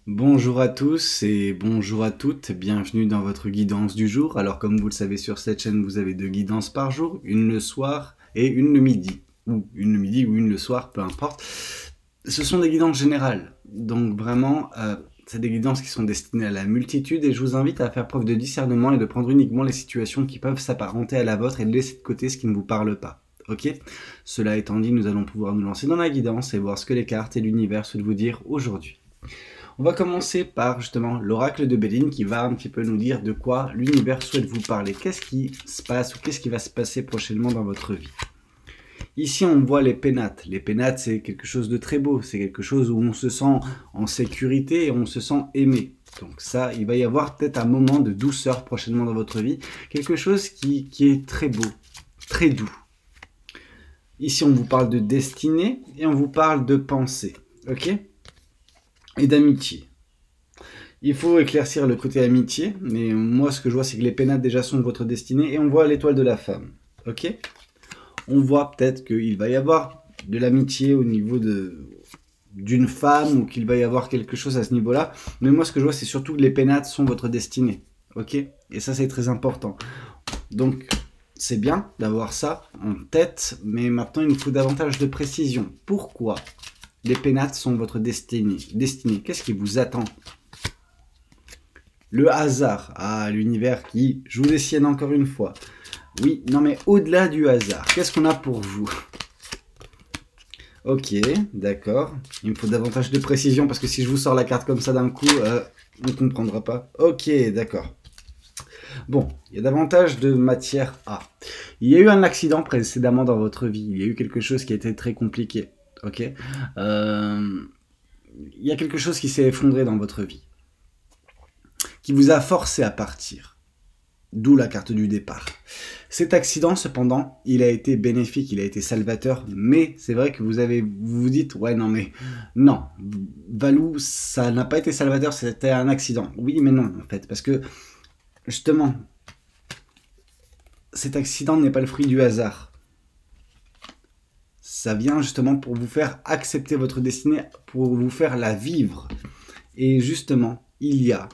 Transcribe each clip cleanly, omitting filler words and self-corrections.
Bonjour à tous et bonjour à toutes, bienvenue dans votre guidance du jour. Alors comme vous le savez sur cette chaîne, vous avez 2 guidances par jour, une le soir et une le midi. Ou une le midi ou une le soir, peu importe. Ce sont des guidances générales, donc vraiment, c'est des guidances qui sont destinées à la multitude et je vous invite à faire preuve de discernement et de prendre uniquement les situations qui peuvent s'apparenter à la vôtre et de laisser de côté ce qui ne vous parle pas. Ok? Cela étant dit, nous allons pouvoir nous lancer dans la guidance et voir ce que les cartes et l'univers souhaitent vous dire aujourd'hui. On va commencer par justement l'oracle de Béline qui va un petit peu nous dire de quoi l'univers souhaite vous parler. Qu'est-ce qui se passe ou qu'est-ce qui va se passer prochainement dans votre vie? Ici, on voit les pénates. Les pénates, c'est quelque chose de très beau. C'est quelque chose où on se sent en sécurité et on se sent aimé. Donc ça, il va y avoir peut-être un moment de douceur prochainement dans votre vie. Quelque chose qui est très beau, très doux. Ici, on vous parle de destinée et on vous parle de pensée. Ok? Et d'amitié. Il faut éclaircir le côté amitié, mais moi ce que je vois c'est que les pénates déjà sont votre destinée et on voit l'étoile de la femme. Ok? On voit peut-être qu'il va y avoir de l'amitié au niveau d'une femme ou qu'il va y avoir quelque chose à ce niveau-là. Mais moi ce que je vois c'est surtout que les pénates sont votre destinée. Ok? Et ça c'est très important. Donc c'est bien d'avoir ça en tête, mais maintenant il nous faut davantage de précision. Pourquoi les pénates sont votre destinée? Qu'est-ce qui vous attend? Le hasard, l'univers qui joue des siennes encore une fois. Oui, non mais au-delà du hasard, qu'est-ce qu'on a pour vous? Ok, d'accord. Il me faut davantage de précision parce que si je vous sors la carte comme ça d'un coup, on ne comprendra pas. Ok, d'accord. Bon, il y a davantage de matière A. Il y a eu un accident précédemment dans votre vie. Il y a eu quelque chose qui a été très compliqué. Ok. Il y a quelque chose qui s'est effondré dans votre vie, qui vous a forcé à partir. D'où la carte du départ. Cet accident, cependant, il a été bénéfique, il a été salvateur, mais c'est vrai que vous vous dites, ouais, non, mais non, Valou, ça n'a pas été salvateur, c'était un accident. Oui, mais non, en fait, parce que, justement, cet accident n'est pas le fruit du hasard. Ça vient justement pour vous faire accepter votre destinée, pour vous faire la vivre. Et justement, il y a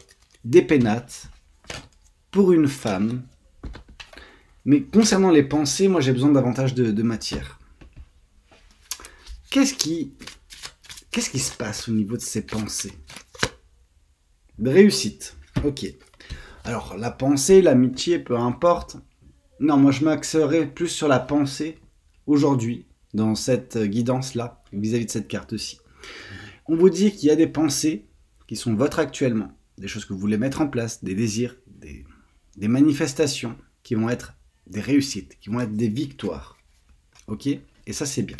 des pénates pour une femme. Mais concernant les pensées, moi j'ai besoin davantage de matière. Qu'est-ce qui se passe au niveau de ces pensées? De réussite. Ok. Alors la pensée, l'amitié, peu importe. Non, moi je m'axerai plus sur la pensée aujourd'hui, dans cette guidance-là, vis-à-vis de cette carte-ci. On vous dit qu'il y a des pensées qui sont vôtres actuellement, des choses que vous voulez mettre en place, des désirs, des manifestations qui vont être des réussites, qui vont être des victoires. Ok? Et ça, c'est bien.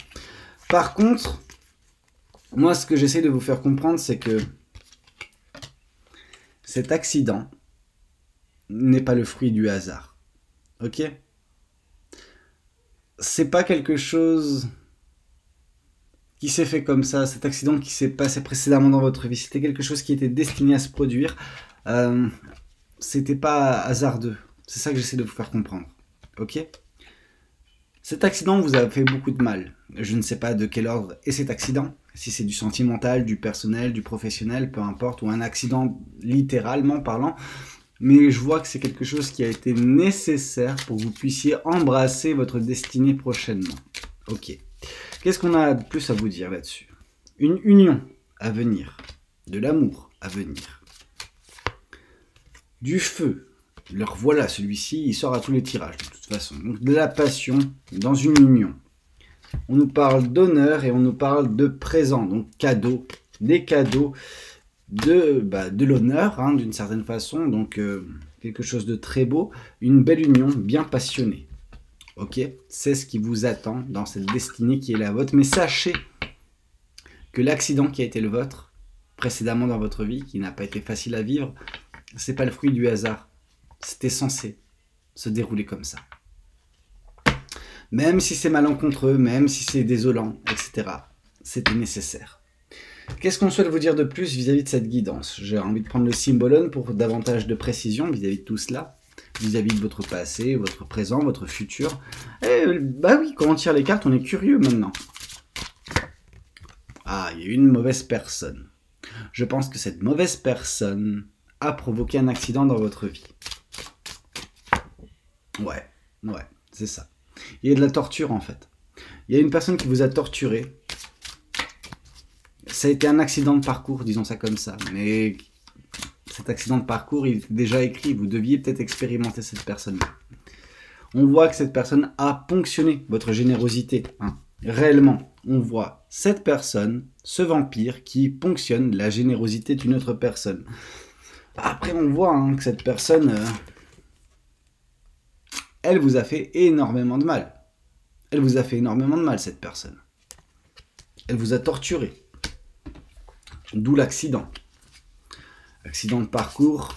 Par contre, moi, ce que j'essaie de vous faire comprendre, c'est que cet accident n'est pas le fruit du hasard. Ok? C'est pas quelque chose qui s'est fait comme ça, cet accident qui s'est passé précédemment dans votre vie. C'était quelque chose qui était destiné à se produire. C'était pas hasardeux. C'est ça que j'essaie de vous faire comprendre. Ok? Cet accident vous a fait beaucoup de mal. Je ne sais pas de quel ordre est cet accident. Si c'est du sentimental, du personnel, du professionnel, peu importe, ou un accident littéralement parlant. Mais je vois que c'est quelque chose qui a été nécessaire pour que vous puissiez embrasser votre destinée prochainement. Ok. Qu'est-ce qu'on a de plus à vous dire là-dessus? Une union à venir. De l'amour à venir. Du feu. Alors voilà, celui-ci, il sort à tous les tirages de toute façon. Donc de la passion dans une union. On nous parle d'honneur et on nous parle de présent, donc cadeaux, des cadeaux, de l'honneur, hein, d'une certaine façon, donc quelque chose de très beau, une belle union, bien passionnée. Ok, c'est ce qui vous attend dans cette destinée qui est la vôtre, mais sachez que l'accident qui a été le vôtre précédemment dans votre vie, qui n'a pas été facile à vivre, c'est pas le fruit du hasard. C'était censé se dérouler comme ça. Même si c'est malencontreux, même si c'est désolant, etc. C'était nécessaire. Qu'est-ce qu'on souhaite vous dire de plus vis-à-vis de cette guidance? J'ai envie de prendre le symbolone pour davantage de précision vis-à-vis de tout cela, vis-à-vis de votre passé, votre présent, votre futur. Bah oui, quand on tire les cartes, on est curieux maintenant. Ah, il y a une mauvaise personne. Je pense que cette mauvaise personne a provoqué un accident dans votre vie. Ouais, c'est ça. Il y a de la torture en fait. Il y a une personne qui vous a torturé. Ça a été un accident de parcours, disons ça comme ça. Mais cet accident de parcours, il est déjà écrit. Vous deviez peut-être expérimenter cette personne-là. On voit que cette personne a ponctionné votre générosité. Hein. Réellement, on voit cette personne, ce vampire, qui ponctionne la générosité d'une autre personne. Après, on voit que cette personne, elle vous a fait énormément de mal. Elle vous a fait énormément de mal, cette personne. Elle vous a torturé. D'où l'accident. Accident de parcours.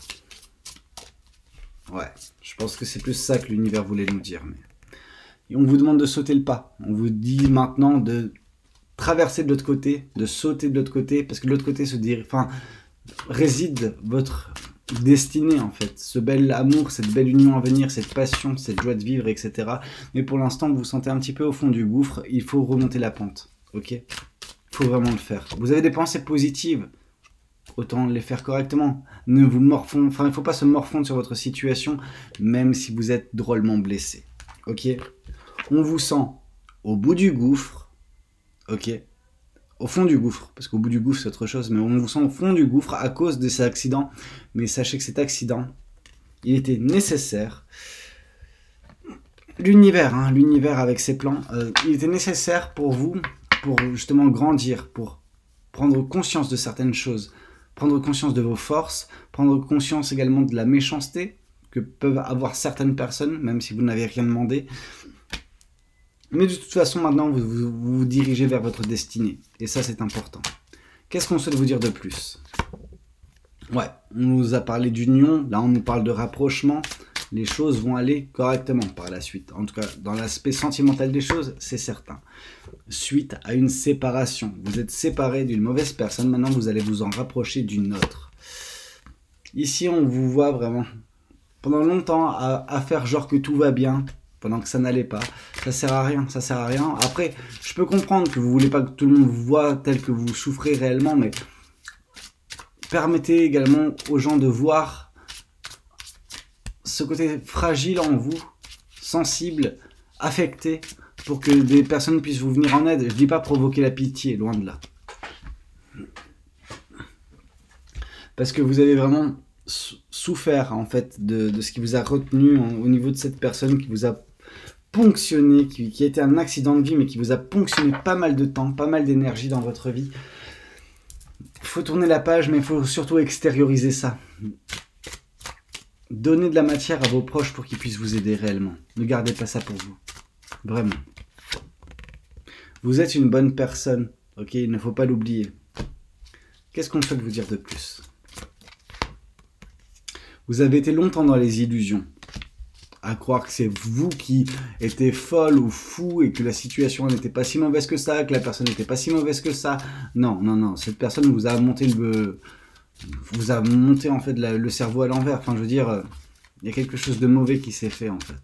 Ouais, je pense que c'est plus ça que l'univers voulait nous dire. Mais... Et on vous demande de sauter le pas. On vous dit maintenant de traverser de l'autre côté, de sauter de l'autre côté, parce que de l'autre côté réside votre destinée en fait. Ce bel amour, cette belle union à venir, cette passion, cette joie de vivre, etc. Mais pour l'instant, vous vous sentez un petit peu au fond du gouffre. Il faut remonter la pente, ok? Il faut vraiment le faire. Vous avez des pensées positives. Autant les faire correctement. Ne vous morfondre, il ne faut pas se morfondre sur votre situation, même si vous êtes drôlement blessé. Ok? On vous sent au bout du gouffre. Ok? Au fond du gouffre, parce qu'au bout du gouffre c'est autre chose, mais on vous sent au fond du gouffre à cause de cet accident. Mais sachez que cet accident, il était nécessaire. L'univers, l'univers avec ses plans, il était nécessaire pour vous, pour justement grandir, pour prendre conscience de certaines choses. Prendre conscience de vos forces, prendre conscience également de la méchanceté que peuvent avoir certaines personnes, même si vous n'avez rien demandé. Mais de toute façon, maintenant, vous vous dirigez vers votre destinée. Et ça, c'est important. Qu'est-ce qu'on souhaite vous dire de plus? Ouais, on nous a parlé d'union, là on nous parle de rapprochement. Les choses vont aller correctement par la suite. En tout cas, dans l'aspect sentimental des choses, c'est certain. Suite à une séparation. Vous êtes séparé d'une mauvaise personne, maintenant vous allez vous en rapprocher d'une autre. Ici, on vous voit vraiment pendant longtemps à faire genre que tout va bien, pendant que ça n'allait pas. Ça sert à rien, ça sert à rien. Après, je peux comprendre que vous voulez pas que tout le monde vous voit tel que vous souffrez réellement, mais permettez également aux gens de voir ce côté fragile en vous, sensible, affecté, pour que des personnes puissent vous venir en aide. Je dis pas provoquer la pitié, loin de là. Parce que vous avez vraiment souffert en fait de ce qui vous a retenu au niveau de cette personne qui vous a ponctionné, qui a été un accident de vie, mais qui vous a ponctionné pas mal de temps, pas mal d'énergie dans votre vie. Il faut tourner la page, mais il faut surtout extérioriser ça. Donnez de la matière à vos proches pour qu'ils puissent vous aider réellement. Ne gardez pas ça pour vous. Vraiment. Vous êtes une bonne personne, ok? Il ne faut pas l'oublier. Qu'est-ce qu'on souhaite vous dire de plus? Vous avez été longtemps dans les illusions, à croire que c'est vous qui étiez folle ou fou et que la situation n'était pas si mauvaise que ça, que la personne n'était pas si mauvaise que ça. Non, non, non. Cette personne vous a monté en fait le cerveau à l'envers. Enfin, je veux dire, il y a quelque chose de mauvais qui s'est fait en fait.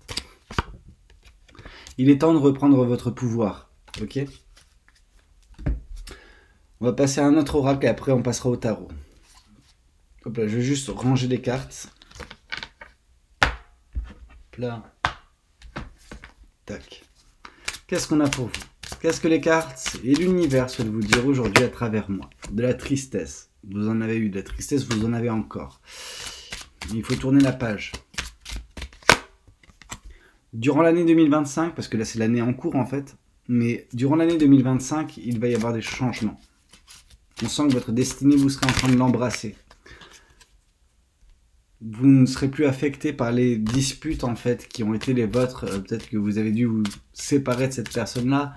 Il est temps de reprendre votre pouvoir, ok? On va passer à un autre oracle et après on passera au tarot. Hop là, je vais juste ranger les cartes. Hop là. Tac. Qu'est-ce qu'on a pour vous? Qu'est-ce que les cartes et l'univers souhaitent vous dire aujourd'hui à travers moi? De la tristesse. Vous en avez eu de la tristesse, vous en avez encore. Il faut tourner la page. Durant l'année 2025, parce que là c'est l'année en cours en fait, mais durant l'année 2025, il va y avoir des changements. On sent que votre destinée, vous serez en train de l'embrasser. Vous ne serez plus affecté par les disputes en fait qui ont été les vôtres. Peut-être que vous avez dû vous séparer de cette personne-là.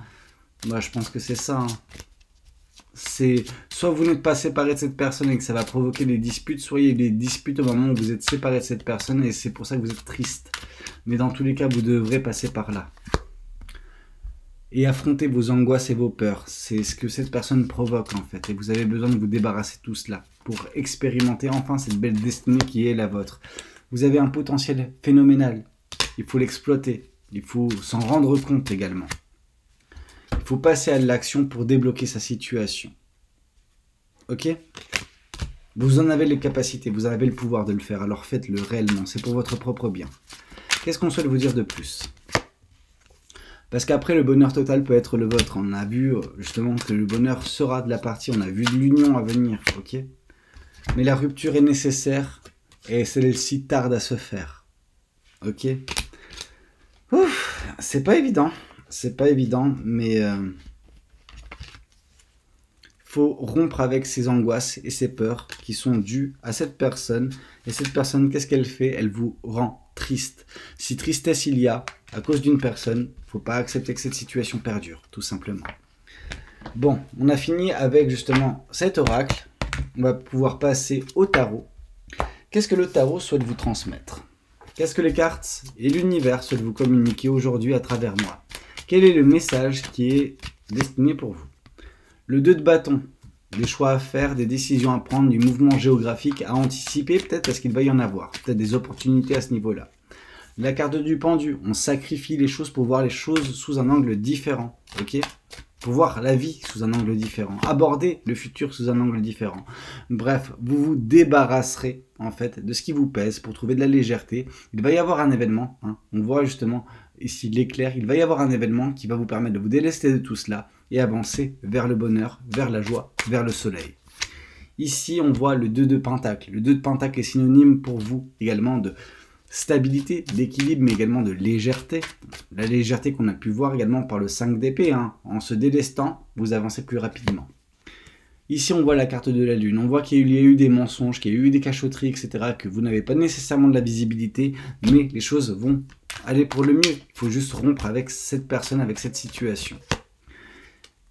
Moi je pense que c'est ça. C'est soit vous n'êtes pas séparé de cette personne et que ça va provoquer des disputes, soit il y a des disputes au moment où vous êtes séparé de cette personne et c'est pour ça que vous êtes triste. Mais dans tous les cas, vous devrez passer par là. Et affronter vos angoisses et vos peurs. C'est ce que cette personne provoque en fait. Et vous avez besoin de vous débarrasser de tout cela pour expérimenter enfin cette belle destinée qui est la vôtre. Vous avez un potentiel phénoménal. Il faut l'exploiter. Il faut s'en rendre compte également. Il faut passer à l'action pour débloquer sa situation. Ok ? Vous en avez les capacités, vous en avez le pouvoir de le faire, alors faites-le réellement, c'est pour votre propre bien. Qu'est-ce qu'on souhaite vous dire de plus? Parce qu'après, le bonheur total peut être le vôtre. On a vu justement que le bonheur sera de la partie, on a vu de l'union à venir, ok? Mais la rupture est nécessaire et celle-ci tarde à se faire, ok? Ouf, c'est pas évident, mais faut rompre avec ces angoisses et ces peurs qui sont dues à cette personne. Et cette personne, qu'est-ce qu'elle fait? Elle vous rend triste. Si tristesse il y a à cause d'une personne, faut pas accepter que cette situation perdure, tout simplement. Bon, on a fini avec justement cet oracle. On va pouvoir passer au tarot. Qu'est-ce que le tarot souhaite vous transmettre? Qu'est-ce que les cartes et l'univers souhaitent vous communiquer aujourd'hui à travers moi? Quel est le message qui est destiné pour vous? Le 2 de bâton, des choix à faire, des décisions à prendre, du mouvement géographique à anticiper, peut-être parce qu'il va y en avoir, peut-être des opportunités à ce niveau-là. La carte du pendu, on sacrifie les choses pour voir les choses sous un angle différent, ok? Pour voir la vie sous un angle différent, aborder le futur sous un angle différent. Bref, vous vous débarrasserez en fait de ce qui vous pèse pour trouver de la légèreté. Il va y avoir un événement, hein, on voit justement ici l'éclair, il va y avoir un événement qui va vous permettre de vous délester de tout cela et avancer vers le bonheur, vers la joie, vers le soleil. Ici, on voit le 2 de pentacle. Le 2 de pentacle est synonyme pour vous également de stabilité, d'équilibre, mais également de légèreté. La légèreté qu'on a pu voir également par le 5 d'épée. Hein. En se délestant, vous avancez plus rapidement. Ici, on voit la carte de la lune. On voit qu'il y a eu des mensonges, qu'il y a eu des cachotteries, etc. Que vous n'avez pas nécessairement de la visibilité, mais les choses vont aller pour le mieux. Il faut juste rompre avec cette personne, avec cette situation.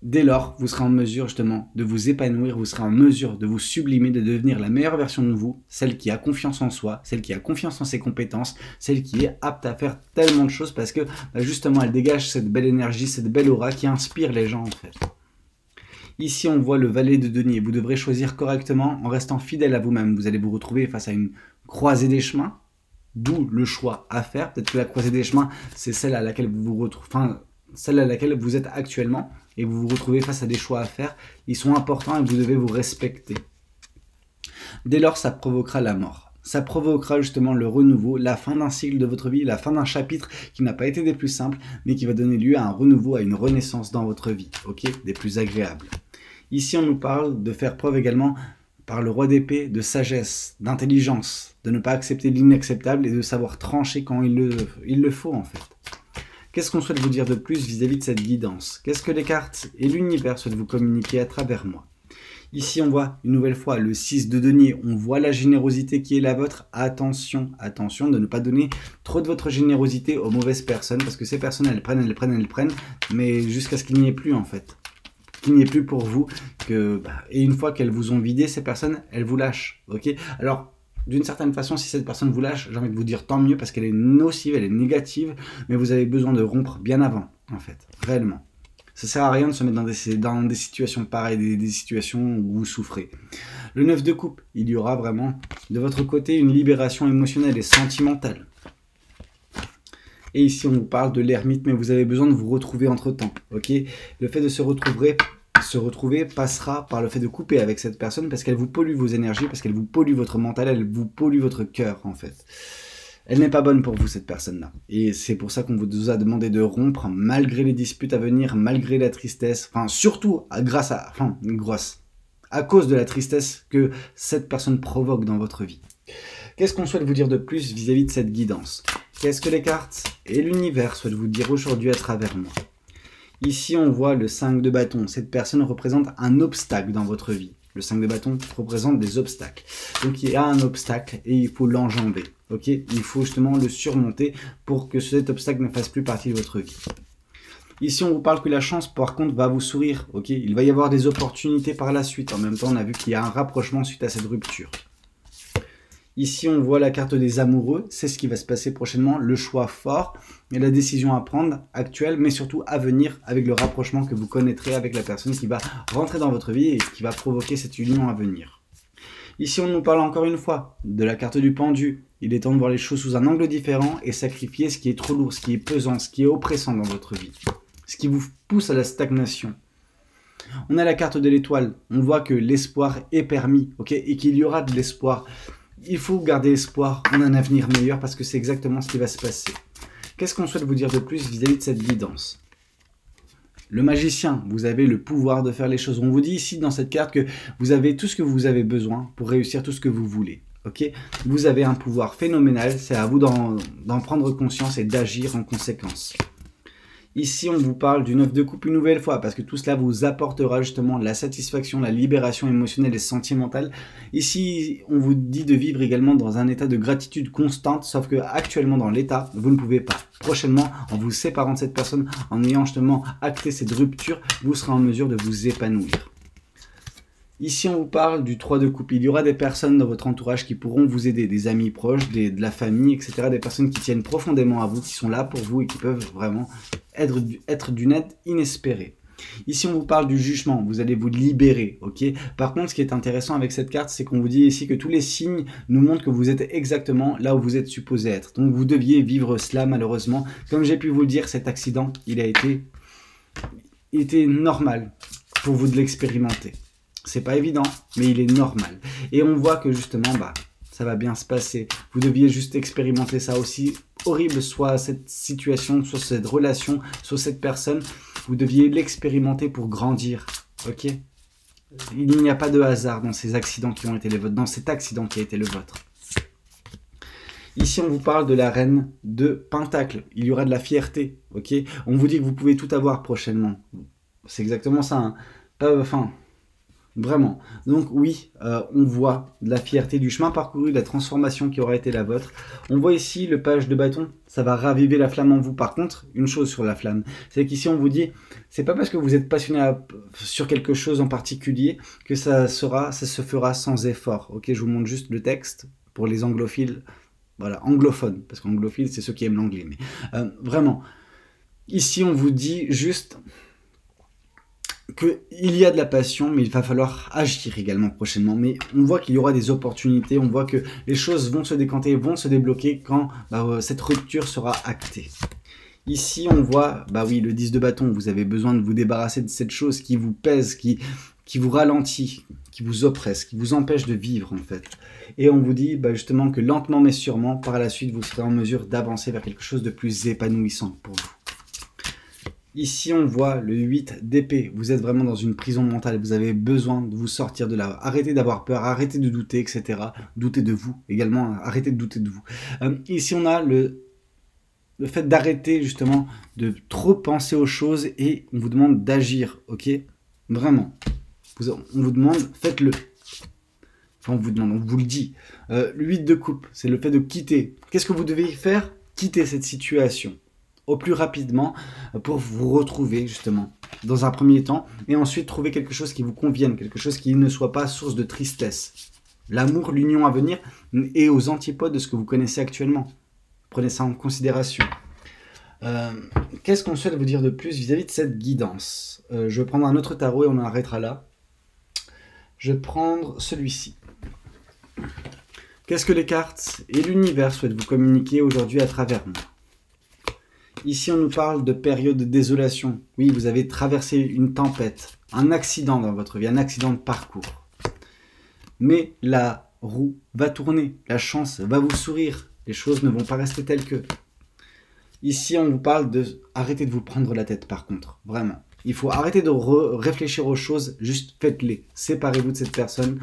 Dès lors, vous serez en mesure justement de vous épanouir, vous serez en mesure de vous sublimer, de devenir la meilleure version de vous, celle qui a confiance en soi, celle qui a confiance en ses compétences, celle qui est apte à faire tellement de choses parce que justement elle dégage cette belle énergie, cette belle aura qui inspire les gens en fait. Ici on voit le valet de denier, vous devrez choisir correctement en restant fidèle à vous-même, vous allez vous retrouver face à une croisée des chemins, d'où le choix à faire, peut-être que la croisée des chemins c'est celle à laquelle vous vous retrouvez, enfin celle à laquelle vous êtes actuellement, et vous vous retrouvez face à des choix à faire, ils sont importants et vous devez vous respecter. Dès lors, ça provoquera la mort. Ça provoquera justement le renouveau, la fin d'un cycle de votre vie, la fin d'un chapitre qui n'a pas été des plus simples, mais qui va donner lieu à un renouveau, à une renaissance dans votre vie, ok, des plus agréables. Ici, on nous parle de faire preuve également, par le roi d'épée, de sagesse, d'intelligence, de ne pas accepter l'inacceptable et de savoir trancher quand il le faut en fait. Qu'est-ce qu'on souhaite vous dire de plus vis-à-vis de cette guidance? Qu'est-ce que les cartes et l'univers souhaitent vous communiquer à travers moi? Ici, on voit une nouvelle fois le 6 de denier. On voit la générosité qui est la vôtre. Attention, attention de ne pas donner trop de votre générosité aux mauvaises personnes parce que ces personnes, elles prennent, mais jusqu'à ce qu'il n'y ait plus en fait. Qu'il n'y ait plus pour vous. Et une fois qu'elles vous ont vidé, ces personnes, elles vous lâchent. Ok? Alors, d'une certaine façon, si cette personne vous lâche, j'ai envie de vous dire tant mieux parce qu'elle est nocive, elle est négative, mais vous avez besoin de rompre bien avant, en fait, réellement. Ça sert à rien de se mettre dans des situations pareilles, des situations où vous souffrez. Le 9 de coupe, il y aura vraiment de votre côté une libération émotionnelle et sentimentale. Et ici, on vous parle de l'ermite, mais vous avez besoin de vous retrouver entre-temps, ok? Le fait de se retrouver passera par le fait de couper avec cette personne parce qu'elle vous pollue vos énergies, parce qu'elle vous pollue votre mental, elle vous pollue votre cœur en fait. Elle n'est pas bonne pour vous cette personne-là. Et c'est pour ça qu'on vous a demandé de rompre malgré les disputes à venir, malgré la tristesse, enfin surtout à cause de la tristesse que cette personne provoque dans votre vie. Qu'est-ce qu'on souhaite vous dire de plus vis-à-vis de cette guidance? Qu'est-ce que les cartes et l'univers souhaitent vous dire aujourd'hui à travers moi? Ici, on voit le 5 de bâton. Cette personne représente un obstacle dans votre vie. Le 5 de bâton représente des obstacles. Donc, il y a un obstacle et il faut l'enjamber. Ok? Il faut justement le surmonter pour que cet obstacle ne fasse plus partie de votre vie. Ici, on vous parle que la chance, par contre, va vous sourire. Ok? Il va y avoir des opportunités par la suite. En même temps, on a vu qu'il y a un rapprochement suite à cette rupture. Ici, on voit la carte des amoureux, c'est ce qui va se passer prochainement, le choix fort et la décision à prendre actuelle, mais surtout à venir avec le rapprochement que vous connaîtrez avec la personne qui va rentrer dans votre vie et qui va provoquer cette union à venir. Ici, on nous parle encore une fois de la carte du pendu. Il est temps de voir les choses sous un angle différent et sacrifier ce qui est trop lourd, ce qui est pesant, ce qui est oppressant dans votre vie, ce qui vous pousse à la stagnation. On a la carte de l'étoile, on voit que l'espoir est permis, ok, et qu'il y aura de l'espoir. Il faut garder espoir en un avenir meilleur parce que c'est exactement ce qui va se passer. Qu'est-ce qu'on souhaite vous dire de plus vis-à-vis de cette guidance? Le magicien, vous avez le pouvoir de faire les choses. On vous dit ici dans cette carte que vous avez tout ce que vous avez besoin pour réussir tout ce que vous voulez. Okay, vous avez un pouvoir phénoménal, c'est à vous d'en prendre conscience et d'agir en conséquence. Ici, on vous parle du 9 de coupe une nouvelle fois, parce que tout cela vous apportera justement la satisfaction, la libération émotionnelle et sentimentale. Ici, on vous dit de vivre également dans un état de gratitude constante, sauf que actuellement dans l'état, vous ne pouvez pas. Prochainement, en vous séparant de cette personne, en ayant justement acté cette rupture, vous serez en mesure de vous épanouir. Ici, on vous parle du 3 de coupe. Il y aura des personnes dans votre entourage qui pourront vous aider, des amis proches, de la famille, etc. Des personnes qui tiennent profondément à vous, qui sont là pour vous et qui peuvent vraiment être d'une aide inespérée. Ici, on vous parle du jugement. Vous allez vous libérer, ok? Par contre, ce qui est intéressant avec cette carte, c'est qu'on vous dit ici que tous les signes nous montrent que vous êtes exactement là où vous êtes supposé être. Donc, vous deviez vivre cela, malheureusement. Comme j'ai pu vous le dire, cet accident, il était normal pour vous de l'expérimenter. C'est pas évident, mais il est normal. Et on voit que justement, ça va bien se passer. Vous deviez juste expérimenter ça, aussi horrible soit cette situation, soit cette relation, soit cette personne. Vous deviez l'expérimenter pour grandir, ok? Il n'y a pas de hasard dans ces accidents qui ont été les vôtres, dans cet accident qui a été le vôtre. Ici, on vous parle de la reine de Pentacle. Il y aura de la fierté, ok? On vous dit que vous pouvez tout avoir prochainement. C'est exactement ça, hein? Vraiment. Donc oui, on voit de la fierté du chemin parcouru, de la transformation qui aura été la vôtre. On voit ici le page de bâton, ça va raviver la flamme en vous. Par contre, une chose sur la flamme, c'est qu'ici on vous dit, c'est pas parce que vous êtes passionné sur quelque chose en particulier que ça se fera sans effort. Ok, je vous montre juste le texte pour les anglophiles, voilà, anglophones, parce qu'anglophiles c'est ceux qui aiment l'anglais. Mais vraiment, ici on vous dit juste qu'il y a de la passion, mais il va falloir agir également prochainement. Mais on voit qu'il y aura des opportunités, on voit que les choses vont se décanter, vont se débloquer quand cette rupture sera actée. Ici, on voit, oui, le 10 de bâton, vous avez besoin de vous débarrasser de cette chose qui vous pèse, qui vous ralentit, qui vous oppresse, qui vous empêche de vivre en fait. Et on vous dit justement que lentement mais sûrement, par la suite, vous serez en mesure d'avancer vers quelque chose de plus épanouissant pour vous. Ici, on voit le 8 d'épée. Vous êtes vraiment dans une prison mentale. Vous avez besoin de vous sortir de là. Arrêtez d'avoir peur, arrêtez de douter, etc. Doutez de vous également. Arrêtez de douter de vous. Ici, on a le fait d'arrêter justement de trop penser aux choses et on vous demande d'agir, ok? Vraiment. On vous demande, faites-le. Enfin, on vous demande, on vous le dit. Le 8 de coupe, c'est le fait de quitter. Qu'est-ce que vous devez faire? Quitter cette situation au plus rapidement pour vous retrouver justement dans un premier temps et ensuite trouver quelque chose qui vous convienne, quelque chose qui ne soit pas source de tristesse. L'amour, l'union à venir est aux antipodes de ce que vous connaissez actuellement. Prenez ça en considération. Qu'est-ce qu'on souhaite vous dire de plus vis-à-vis de cette guidance? Je vais prendre un autre tarot et on en arrêtera là. Je vais prendre celui-ci. Qu'est-ce que les cartes et l'univers souhaitent vous communiquer aujourd'hui à travers moi? Ici, on nous parle de période de désolation. Oui, vous avez traversé une tempête, un accident dans votre vie, un accident de parcours. Mais la roue va tourner, la chance va vous sourire. Les choses ne vont pas rester telles que. Ici, on vous parle de arrêter de vous prendre la tête par contre, vraiment. Il faut arrêter de réfléchir aux choses, juste faites-les. Séparez-vous de cette personne.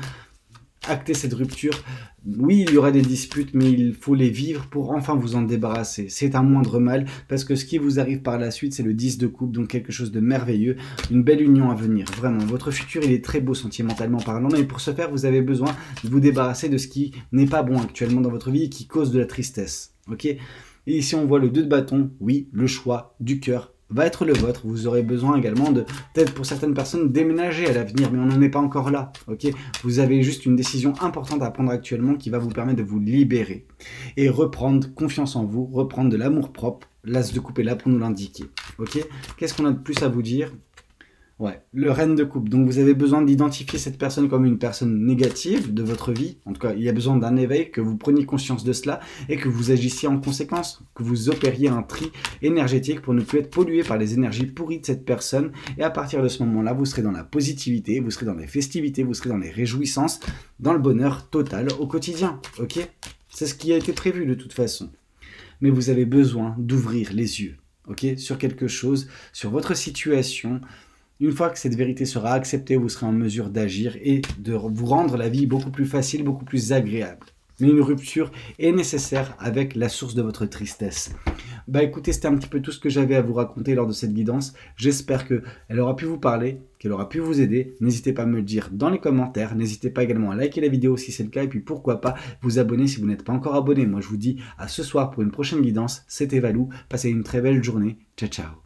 Acter cette rupture. Oui, il y aura des disputes, mais il faut les vivre pour enfin vous en débarrasser. C'est un moindre mal, parce que ce qui vous arrive par la suite, c'est le 10 de coupe, donc quelque chose de merveilleux, une belle union à venir, vraiment. Votre futur, il est très beau sentimentalement parlant, mais pour ce faire, vous avez besoin de vous débarrasser de ce qui n'est pas bon actuellement dans votre vie et qui cause de la tristesse, ok? Et ici, on voit le 2 de bâton, oui, le choix du cœur va être le vôtre. Vous aurez besoin également de, peut-être pour certaines personnes, déménager à l'avenir, mais on n'en est pas encore là, ok? Vous avez juste une décision importante à prendre actuellement qui va vous permettre de vous libérer et reprendre confiance en vous, reprendre de l'amour propre. L'as de coupe est là pour nous l'indiquer, ok? Qu'est-ce qu'on a de plus à vous dire? Ouais, le reine de coupe. Donc vous avez besoin d'identifier cette personne comme une personne négative de votre vie. En tout cas, il y a besoin d'un éveil, que vous preniez conscience de cela et que vous agissiez en conséquence, que vous opériez un tri énergétique pour ne plus être pollué par les énergies pourries de cette personne. Et à partir de ce moment-là, vous serez dans la positivité, vous serez dans les festivités, vous serez dans les réjouissances, dans le bonheur total au quotidien. Ok? C'est ce qui a été prévu de toute façon. Mais vous avez besoin d'ouvrir les yeux, ok, sur quelque chose, sur votre situation. Une fois que cette vérité sera acceptée, vous serez en mesure d'agir et de vous rendre la vie beaucoup plus facile, beaucoup plus agréable. Mais une rupture est nécessaire avec la source de votre tristesse. Bah écoutez, c'était un petit peu tout ce que j'avais à vous raconter lors de cette guidance. J'espère qu'elle aura pu vous parler, qu'elle aura pu vous aider. N'hésitez pas à me le dire dans les commentaires. N'hésitez pas également à liker la vidéo si c'est le cas. Et puis pourquoi pas vous abonner si vous n'êtes pas encore abonné. Moi je vous dis à ce soir pour une prochaine guidance. C'était Valou. Passez une très belle journée. Ciao ciao.